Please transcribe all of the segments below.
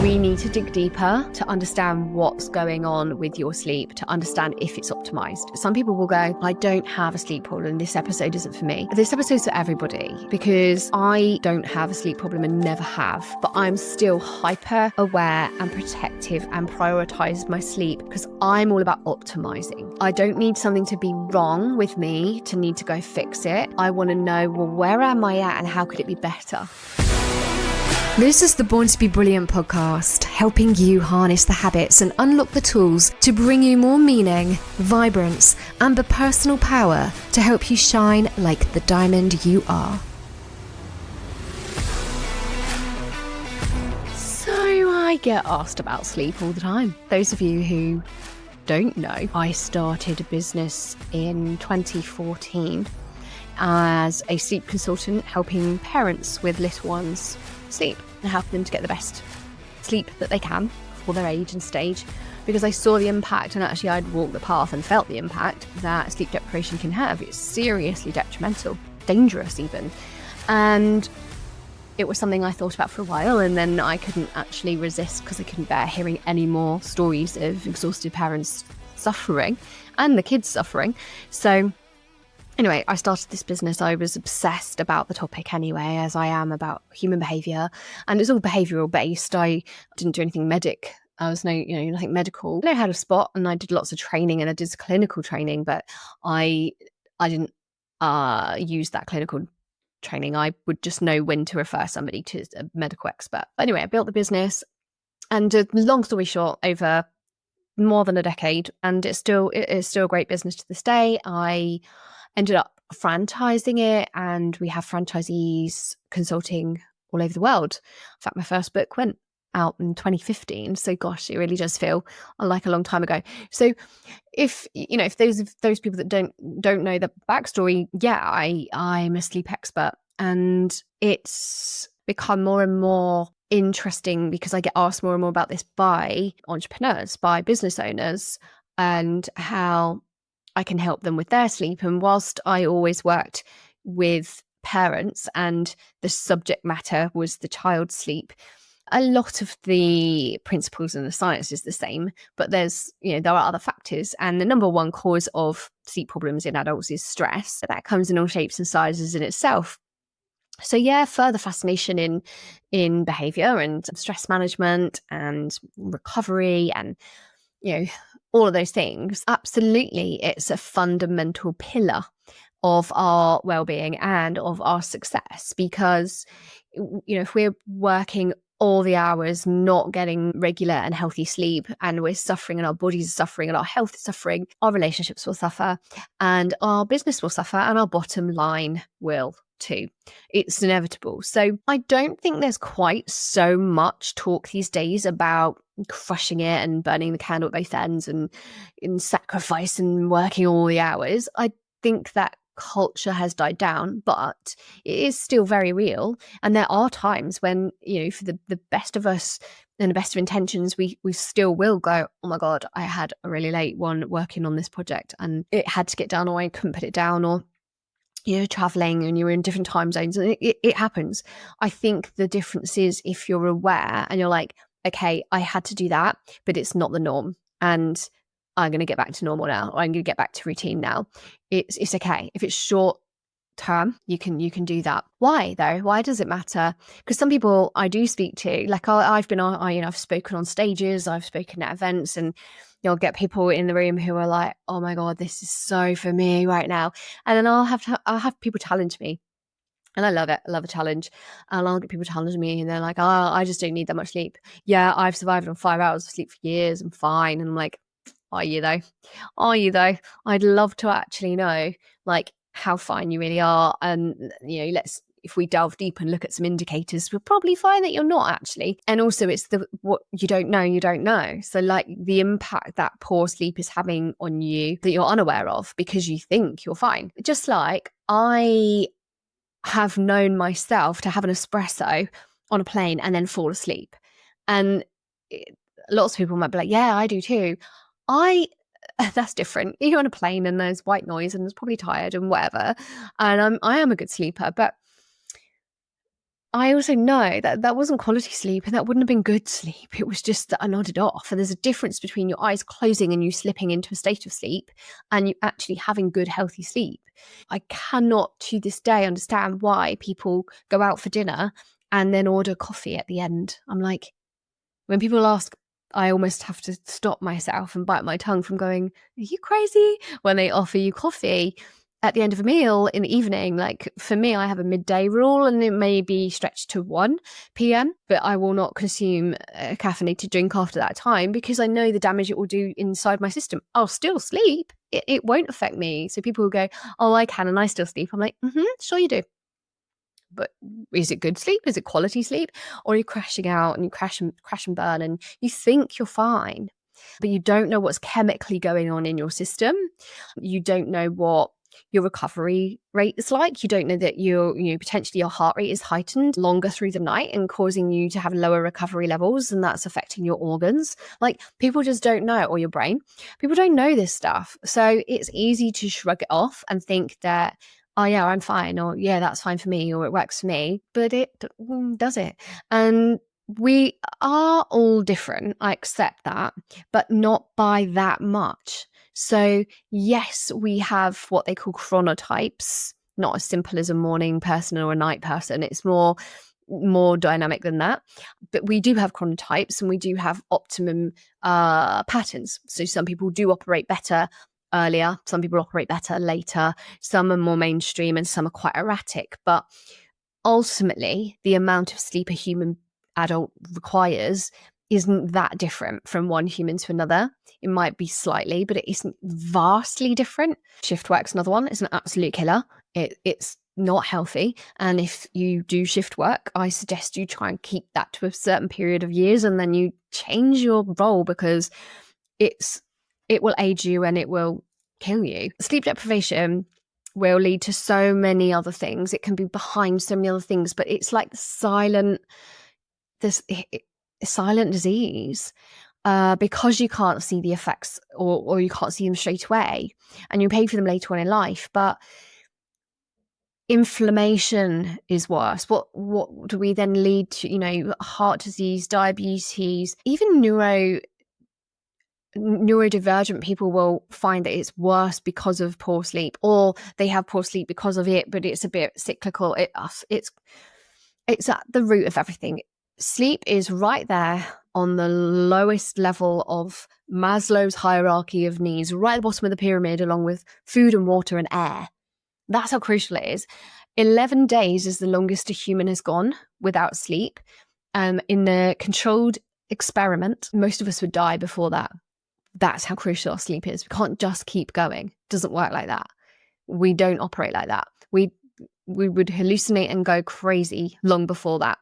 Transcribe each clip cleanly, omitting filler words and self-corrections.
We need to dig deeper to understand what's going on with your sleep, to understand if it's optimized. Some people will go, I don't have a sleep problem. This episode isn't for me. This episode's for everybody because I don't have a sleep problem and never have, but I'm still hyper aware and protective and prioritize my sleep because I'm all about optimizing. I don't need something to be wrong with me to need to go fix it. I want to know, well, where am I at and how could it be better? This is the Born to be Brilliant podcast, helping you harness the habits and unlock the tools to bring you more meaning, vibrance, and the personal power to help you shine like the diamond you are. So I get asked about sleep all the time. Those of you who don't know, I started a business in 2014 as a sleep consultant, helping parents with little ones sleep and helping them to get the best sleep that they can for their age and stage, because I saw the impact, and actually I'd walked the path and felt the impact that sleep deprivation can have. It's seriously detrimental, dangerous even. And it was something I thought about for a while, and then I couldn't actually resist because I couldn't bear hearing any more stories of exhausted parents suffering and the kids suffering. So anyway, I started this business. I was obsessed about the topic anyway, as I am about human behaviour, and it's all behavioural based. I didn't do anything I was nothing medical. I know how to spot, and I did lots of training, and I did clinical training, but I didn't use that clinical training. I would just know when to refer somebody to a medical expert. But anyway, I built the business, and long story short, over more than a decade, and it is still a great business to this day. I ended up franchising it, and we have franchisees consulting all over the world. In fact, my first book went out in 2015. So gosh, it really does feel like a long time ago. So if those people that don't know the backstory, yeah, I'm a sleep expert, and it's become more and more interesting because I get asked more and more about this by entrepreneurs, by business owners, and how I can help them with their sleep. And whilst I always worked with parents and the subject matter was the child's sleep, a lot of the principles and the science is the same, but there are other factors. And the number one cause of sleep problems in adults is stress. That comes in all shapes and sizes in itself. So yeah, further fascination in behavior and stress management and recovery and all of those things. Absolutely, it's a fundamental pillar of our well-being and of our success, because if we're working all the hours not getting regular and healthy sleep, and we're suffering, and our bodies are suffering, and our health is suffering, our relationships will suffer, and our business will suffer, and our bottom line will too. It's inevitable. So I don't think there's quite so much talk these days about crushing it and burning the candle at both ends and in sacrifice and working all the hours. I think that culture has died down, but it is still very real. And there are times when, for the best of us and the best of intentions, we still will go, oh my God, I had a really late one working on this project and it had to get done, or I couldn't put it down, or you're traveling and you're in different time zones, and it happens. I think the difference is if you're aware and you're like, okay, I had to do that, but it's not the norm, and I'm going to get back to normal now, or I'm going to get back to routine now. It's okay. If it's short term, you can do that. Why though? Why does it matter? Because some people I do speak to, like I've spoken on stages, I've spoken at events, and you'll get people in the room who are like, oh my God, this is so for me right now. And then I'll have people challenge me. And I love it. I love a challenge. And I'll get people challenge me, and they're like, oh, I just don't need that much sleep. Yeah, I've survived on 5 hours of sleep for years. I'm fine. And I'm like, are you though? Are you though? I'd love to actually know like how fine you really are. And, if we delve deep and look at some indicators, we'll probably find that you're not actually. And also it's what you don't know. So like the impact that poor sleep is having on you that you're unaware of because you think you're fine. Just like I have known myself to have an espresso on a plane and then fall asleep. And lots of people might be like, yeah, I do too. That's different. You're on a plane and there's white noise and it's probably tired and whatever. And I am a good sleeper, but I also know that that wasn't quality sleep and that wouldn't have been good sleep. It was just that I nodded off. And there's a difference between your eyes closing and you slipping into a state of sleep and you actually having good, healthy sleep. I cannot to this day understand why people go out for dinner and then order coffee at the end. I'm like, when people ask, I almost have to stop myself and bite my tongue from going, are you crazy? When they offer you coffee at the end of a meal in the evening. Like for me, I have a midday rule and it may be stretched to 1 p.m., but I will not consume a caffeinated drink after that time because I know the damage it will do inside my system. I'll still sleep. It won't affect me. So people will go, oh, I can and I still sleep. I'm like, sure you do. But is it good sleep? Is it quality sleep? Or are you crashing out and you crash and burn and you think you're fine, but you don't know what's chemically going on in your system. You don't know what your recovery rate is like. You don't know that potentially your heart rate is heightened longer through the night and causing you to have lower recovery levels, and that's affecting your organs. Like people just don't know, or your brain. People don't know this stuff. So it's easy to shrug it off and think that, oh yeah, I'm fine, or yeah, that's fine for me, or it works for me, but does it? And we are all different. I accept that, but not by that much. So yes, we have what they call chronotypes, not as simple as a morning person or a night person. It's more dynamic than that. But we do have chronotypes and we do have optimum patterns. So some people do operate better earlier, some people operate better later, some are more mainstream and some are quite erratic. But ultimately, the amount of sleep a human adult requires isn't that different from one human to another. It might be slightly, but it isn't vastly different. Shift work's another one. It's an absolute killer. It's not healthy. And if you do shift work, I suggest you try and keep that to a certain period of years and then you change your role, because it will age you and it will kill you. Sleep deprivation will lead to so many other things. It can be behind so many other things, but it's like silent disease, because you can't see the effects or you can't see them straight away and you pay for them later on in life. But inflammation is worse. What do we then lead to? Heart disease, diabetes, even neurodivergent people will find that it's worse because of poor sleep, or they have poor sleep because of it, but it's a bit cyclical. It's at the root of everything. Sleep is right there on the lowest level of Maslow's hierarchy of needs, right at the bottom of the pyramid, along with food and water and air. That's how crucial it is. 11 days is the longest a human has gone without sleep. In the controlled experiment, most of us would die before that. That's how crucial our sleep is. We can't just keep going. It doesn't work like that. We don't operate like that. We would hallucinate and go crazy long before that.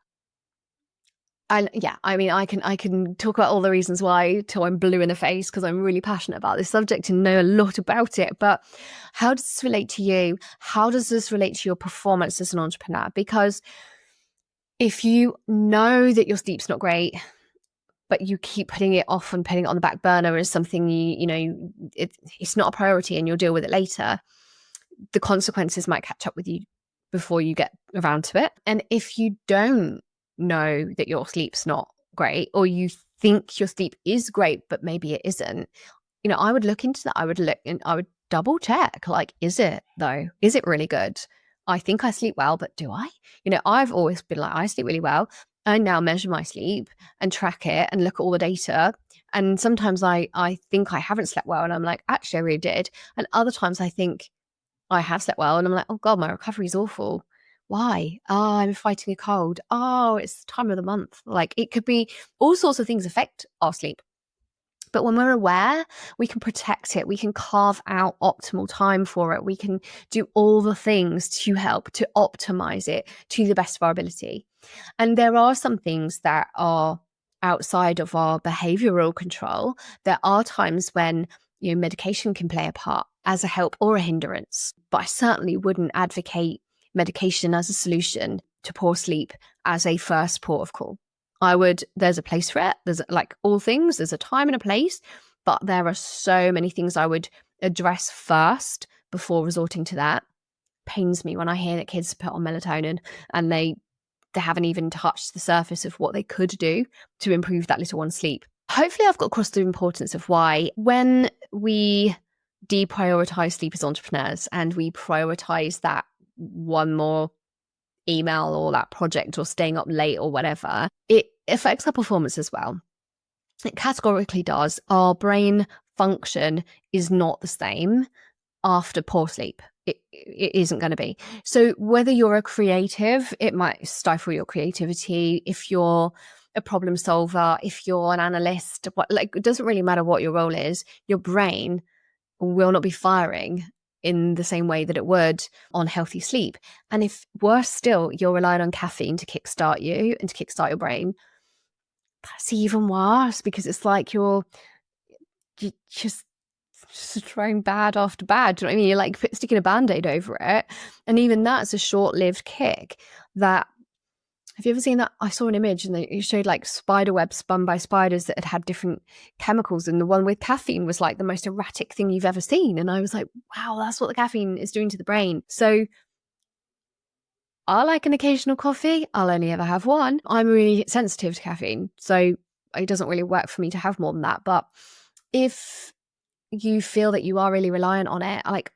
And yeah, I mean, I can talk about all the reasons why till I'm blue in the face, because I'm really passionate about this subject and know a lot about it. But how does this relate to you? How does this relate to your performance as an entrepreneur? Because if you know that your sleep's not great, but you keep putting it off and putting it on the back burner as something it's not a priority and you'll deal with it later, the consequences might catch up with you before you get around to it. And if you don't know that your sleep's not great, or you think your sleep is great but maybe it isn't, I would look into that. I would double check, like, is it though? Is it really good? I think I sleep well, but do I? I've always been like, I sleep really well. I now measure my sleep and track it and look at all the data. And sometimes I think I haven't slept well and I'm like, actually I really did. And other times I think I have slept well and I'm like, oh God, my recovery is awful. Why? Oh, I'm fighting a cold. Oh, it's the time of the month. Like, it could be all sorts of things affect our sleep. But when we're aware, we can protect it. We can carve out optimal time for it. We can do all the things to help to optimize it to the best of our ability. And there are some things that are outside of our behavioral control. There are times when medication can play a part as a help or a hindrance. But I certainly wouldn't advocate medication as a solution to poor sleep as a first port of call. There's a place for it. There's, like all things, there's a time and a place, but there are so many things I would address first before resorting to that. Pains me when I hear that kids put on melatonin and they they haven't even touched the surface of what they could do to improve that little one's sleep. Hopefully I've got across the importance of why when we deprioritize sleep as entrepreneurs and we prioritize that one more email or that project or staying up late or whatever, it affects our performance as well. It categorically does. Our brain function is not the same after poor sleep. It isn't going to be. So whether you're a creative, it might stifle your creativity. If you're a problem solver, if you're an analyst, it doesn't really matter what your role is, your brain will not be firing in the same way that it would on healthy sleep. And if worse still, you're relying on caffeine to kickstart you and to kickstart your brain, that's even worse, because it's like you're just throwing bad after bad. Do you know what I mean? You're like sticking a band-aid over it. And even that's a short-lived kick. That, have you ever seen that? I saw an image and it showed like spider webs spun by spiders that had different chemicals, and the one with caffeine was like the most erratic thing you've ever seen. And I was like, wow, that's what the caffeine is doing to the brain. So I like an occasional coffee. I'll only ever have one. I'm really sensitive to caffeine, so it doesn't really work for me to have more than that. But if you feel that you are really reliant on it, like,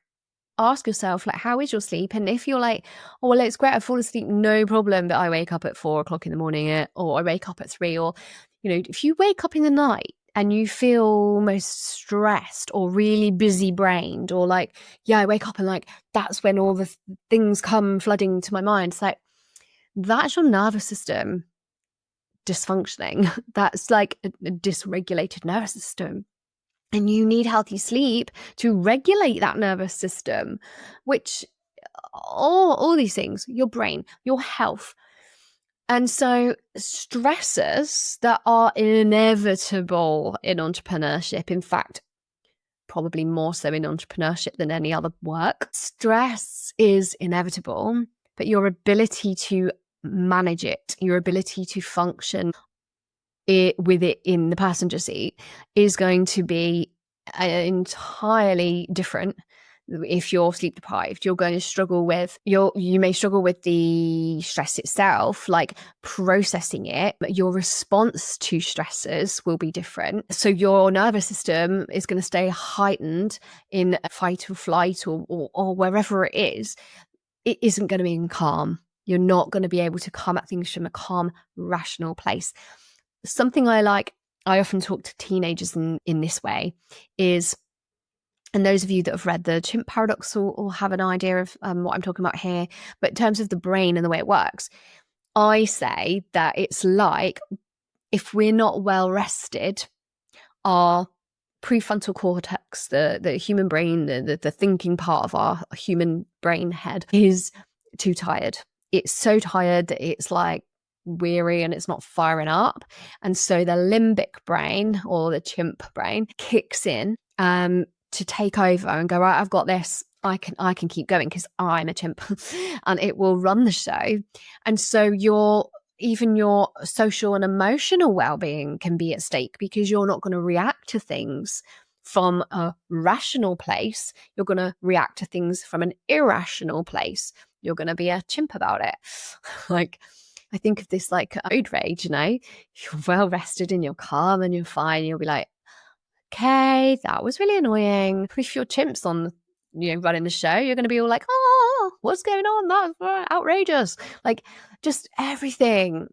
ask yourself, like, how is your sleep? And if you're like, oh, well, it's great, I fall asleep, no problem, but I wake up at 4 o'clock in the morning, or I wake up at 3, or, if you wake up in the night and you feel almost stressed or really busy brained, or like, yeah, I wake up and like, that's when all the things come flooding to my mind. It's like, that's your nervous system dysfunctioning. That's like a dysregulated nervous system. And you need healthy sleep to regulate that nervous system, which all these things, your brain, your health. And so stressors that are inevitable in entrepreneurship, in fact, probably more so in entrepreneurship than any other work, stress is inevitable, but your ability to manage it, your ability to function with it in the passenger seat is going to be entirely different. If you're sleep deprived, you're going to struggle with you may struggle with the stress itself, like processing it, but your response to stressors will be different. So your nervous system is going to stay heightened in fight or flight or wherever it is. It isn't going to be in calm. You're not going to be able to come at things from a calm, rational place. Something I often talk to teenagers in this way is, and those of you that have read the chimp paradox will have an idea of what I'm talking about here, but in terms of the brain and the way it works, I say that it's like, if we're not well rested, our prefrontal cortex, the human brain, the thinking part of our human brain head, is too tired. It's so tired that it's like weary and it's not firing up. And so the limbic brain, or the chimp brain, kicks in to take over and go, right, I've got this. I can keep going because I'm a chimp, and it will run the show. And so even your social and emotional well-being can be at stake, because you're not going to react to things from a rational place. You're going to react to things from an irrational place. You're going to be a chimp about it. Like, I think of this like road rage, you're well rested and you're calm and you're fine. You'll be like, okay, that was really annoying. If your chimp's on, running the show, you're going to be all like, oh, what's going on? That's outrageous. Like, just everything.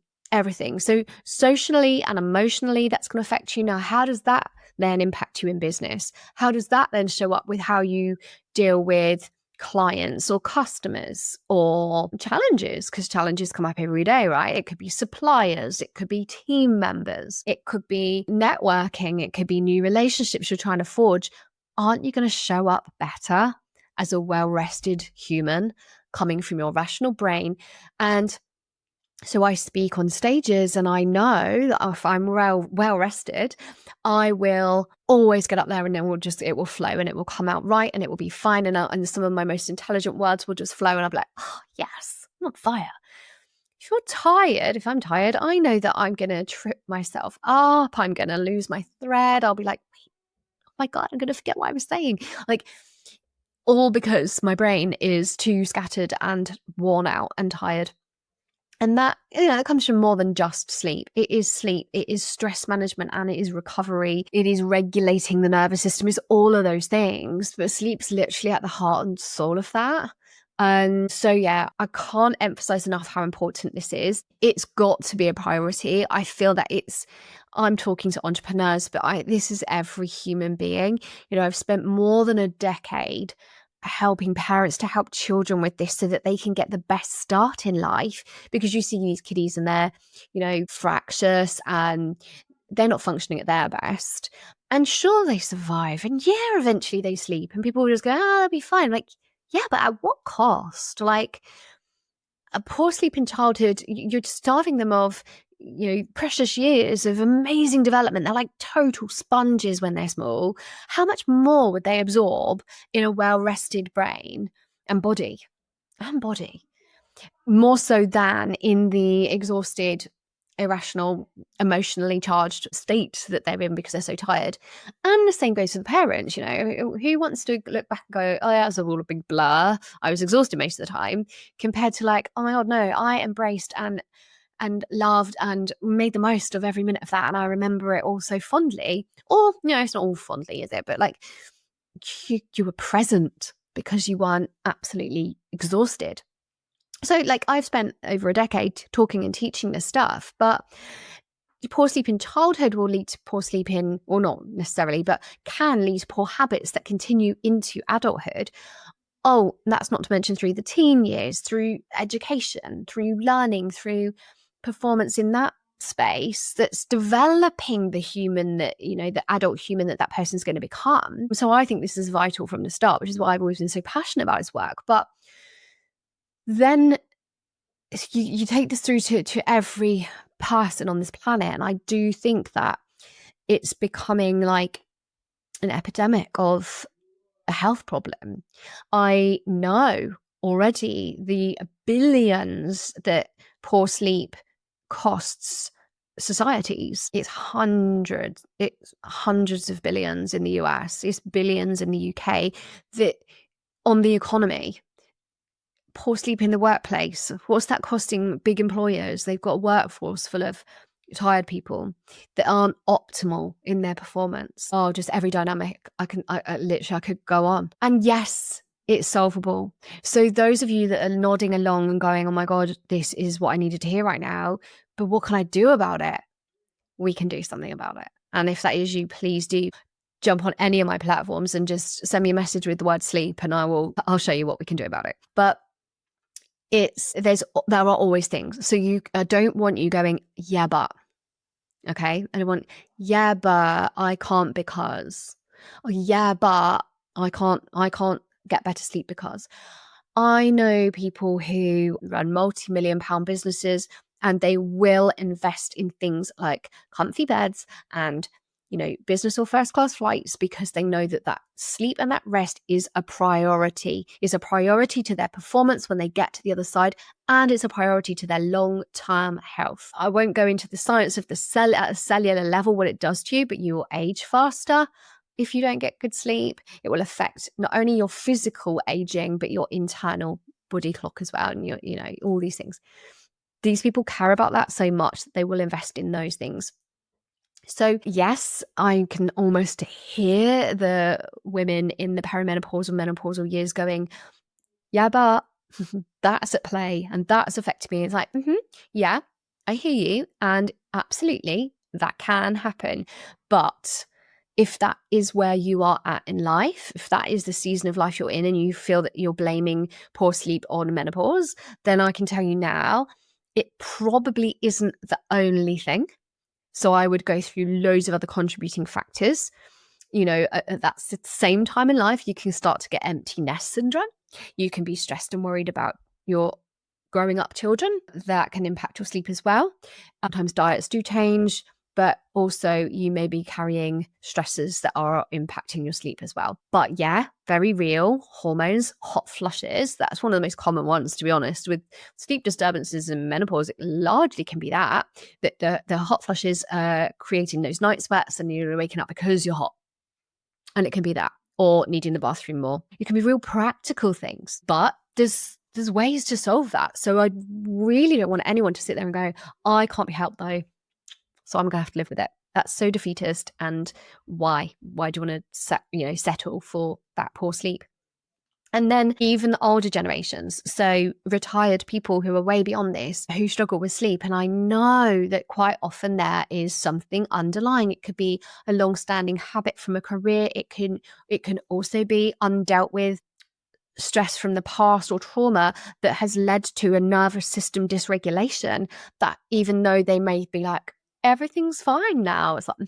So socially and emotionally, that's going to affect you. Now, how does that then impact you in business? How does that then show up with how you deal with clients or customers or challenges? Because challenges come up every day, right? It could be suppliers, it could be team members, it could be networking, it could be new relationships you're trying to forge. Aren't you going to show up better as a well-rested human coming from your rational brain? And so I speak on stages, and I know that if I'm well rested, I will always get up there, and then it will flow, and it will come out right, and it will be fine. And some of my most intelligent words will just flow, and I'll be like, oh, yes, I'm on fire. If I'm tired, I know that I'm going to trip myself up. I'm going to lose my thread. I'll be like, wait, oh my God, I'm going to forget what I was saying. Like, all because my brain is too scattered and worn out and tired. And that, that comes from more than just sleep. It is sleep, it is stress management, and it is recovery. It is regulating the nervous system, it's all of those things. But sleep's literally at the heart and soul of that. And so, yeah, I can't emphasize enough how important this is. It's got to be a priority. I feel that I'm talking to entrepreneurs, but this is every human being. I've spent more than a decade helping parents to help children with this so that they can get the best start in life, because you see these kiddies and they're fractious and they're not functioning at their best, and sure, they survive, and yeah, eventually they sleep, and people will just go, they'll be fine. Like, yeah, but at what cost? Like, a poor sleep in childhood, you're starving them of precious years of amazing development. They're like total sponges when they're small. How much more would they absorb in a well-rested brain and body more so than in the exhausted, irrational, emotionally charged state that they're in because they're so tired? And the same goes for the parents. Who wants to look back and go, oh yeah, it was all a big blur, I was exhausted most of the time, compared to like, oh my god, no, I embraced and loved and made the most of every minute of that, and I remember it all so fondly. Or it's not all fondly, is it? But like, you were present because you weren't absolutely exhausted. So like, I've spent over a decade talking and teaching this stuff, but poor sleep in childhood will lead to poor sleep in, or not necessarily, but can lead to poor habits that continue into adulthood. Oh, that's not to mention through the teen years, through education, through learning, through performance in that space that's developing the human that, the adult human that person's going to become. So I think this is vital from the start, which is why I've always been so passionate about his work. But then you take this through to every person on this planet, and I do think that it's becoming like an epidemic of a health problem. I know already the billions that poor sleep costs societies. It's hundreds of billions in the US, it's billions in the UK, that on the economy. Poor sleep in the workplace, what's that costing big employers? They've got a workforce full of tired people that aren't optimal in their performance. Oh, just every dynamic. I could go on. And yes, it's solvable. So those of you that are nodding along and going, oh my God, this is what I needed to hear right now, but what can I do about it? We can do something about it. And if that is you, please do jump on any of my platforms and just send me a message with the word sleep, and I'll show you what we can do about it. But there are always things. So I don't want you going, yeah, but, okay? I don't want, yeah, but I can't because, or yeah, but I can't get better sleep because. I know people who run multi-million-pound businesses, and they will invest in things like comfy beds and business or first class flights, because they know that sleep and that rest is a priority to their performance when they get to the other side, and it's a priority to their long-term health. I won't go into the science of the cell at a cellular level, what it does to you, but you will age faster if you don't get good sleep. It will affect not only your physical aging, but your internal body clock as well, and all these things. These people care about that so much that they will invest in those things. So yes, I can almost hear the women in the perimenopausal, menopausal years going, yeah, but that's at play and that's affecting me. It's like, yeah, I hear you. And absolutely, that can happen. But if that is where you are at in life, if that is the season of life you're in, and you feel that you're blaming poor sleep on menopause, then I can tell you now, it probably isn't the only thing. So I would go through loads of other contributing factors. At that same time in life, you can start to get empty nest syndrome. You can be stressed and worried about your growing up children. That can impact your sleep as well. Sometimes diets do change, but also you may be carrying stresses that are impacting your sleep as well. But yeah, very real. Hormones, hot flushes. That's one of the most common ones, to be honest. With sleep disturbances and menopause, it largely can be that the hot flushes are creating those night sweats, and you're waking up because you're hot. And it can be that, or needing the bathroom more. It can be real practical things, but there's there's ways to solve that. So I really don't want anyone to sit there and go, I can't be helped though, so I'm going to have to live with it. That's so defeatist. And why? Why do you want to settle for that poor sleep? And then even the older generations, so retired people who are way beyond this, who struggle with sleep. And I know that quite often there is something underlying. It could be a long-standing habit from a career. It can also be undealt with stress from the past or trauma that has led to a nervous system dysregulation, that even though they may be like, everything's fine now, it's like,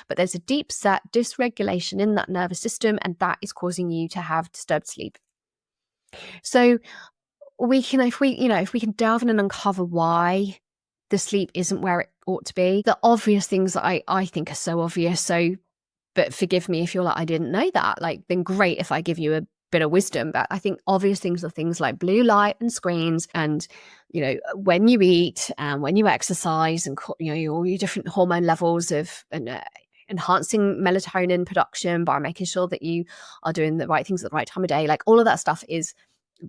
but there's a deep set dysregulation in that nervous system, and that is causing you to have disturbed sleep. So we can, if we can delve in and uncover why the sleep isn't where it ought to be, the obvious things that I think are so obvious. So, but forgive me if you're like, I didn't know that, like, then great if I give you a bit of wisdom. But I think obvious things are things like blue light and screens, and when you eat and when you exercise, and all your different hormone levels of enhancing melatonin production by making sure that you are doing the right things at the right time of day. Like, all of that stuff is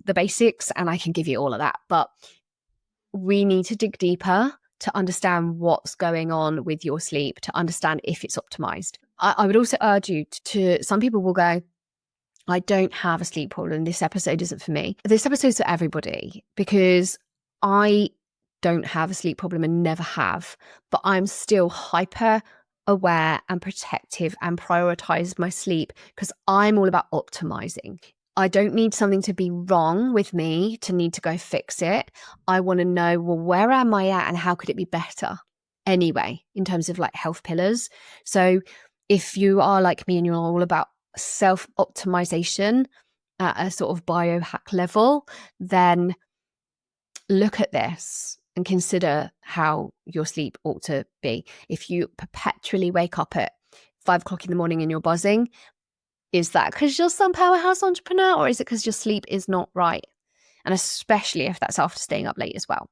the basics, and I can give you all of that. But we need to dig deeper to understand what's going on with your sleep, to understand if it's optimized. I would also urge you to some people will go, I don't have a sleep problem, this episode isn't for me. This episode's for everybody, because I don't have a sleep problem and never have, but I'm still hyper aware and protective and prioritize my sleep, because I'm all about optimizing. I don't need something to be wrong with me to need to go fix it. I want to know, well, where am I at and how could it be better anyway, in terms of like health pillars. So if you are like me and you're all about self-optimization at a sort of biohack level, then look at this and consider how your sleep ought to be. If you perpetually wake up at 5 o'clock in the morning and you're buzzing, is that because you're some powerhouse entrepreneur, or is it because your sleep is not right? And especially if that's after staying up late as well.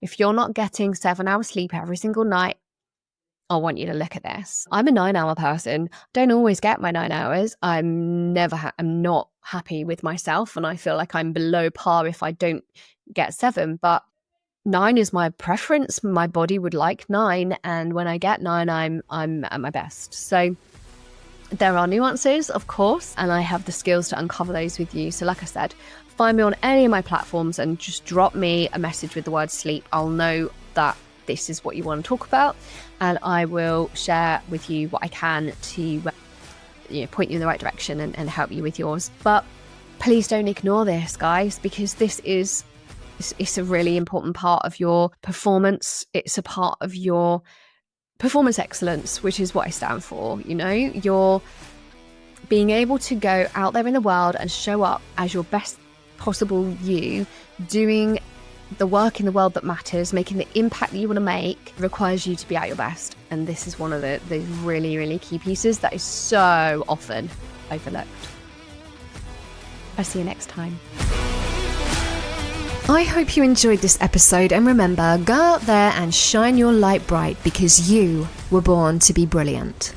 If you're not getting 7 hours sleep every single night, I want you to look at this. I'm a 9-hour person. Don't always get my 9 hours. I'm not happy with myself, and I feel like I'm below par if I don't get 7. But 9 is my preference. My body would like 9, and when I get 9, I'm at my best. So there are nuances, of course, and I have the skills to uncover those with you. So like I said, find me on any of my platforms and just drop me a message with the word sleep. I'll know that this is what you want to talk about, and I will share with you what I can to point you in the right direction and help you with yours. But please don't ignore this, guys, because this is it's a really important part of your performance. It's a part of your performance excellence, which is what I stand for. You're being able to go out there in the world and show up as your best possible you, doing the work in the world that matters, making the impact that you want to make, requires you to be at your best. And this is one of the really, really key pieces that is so often overlooked. I'll see you next time. I hope you enjoyed this episode, and remember, go out there and shine your light bright, because you were born to be brilliant.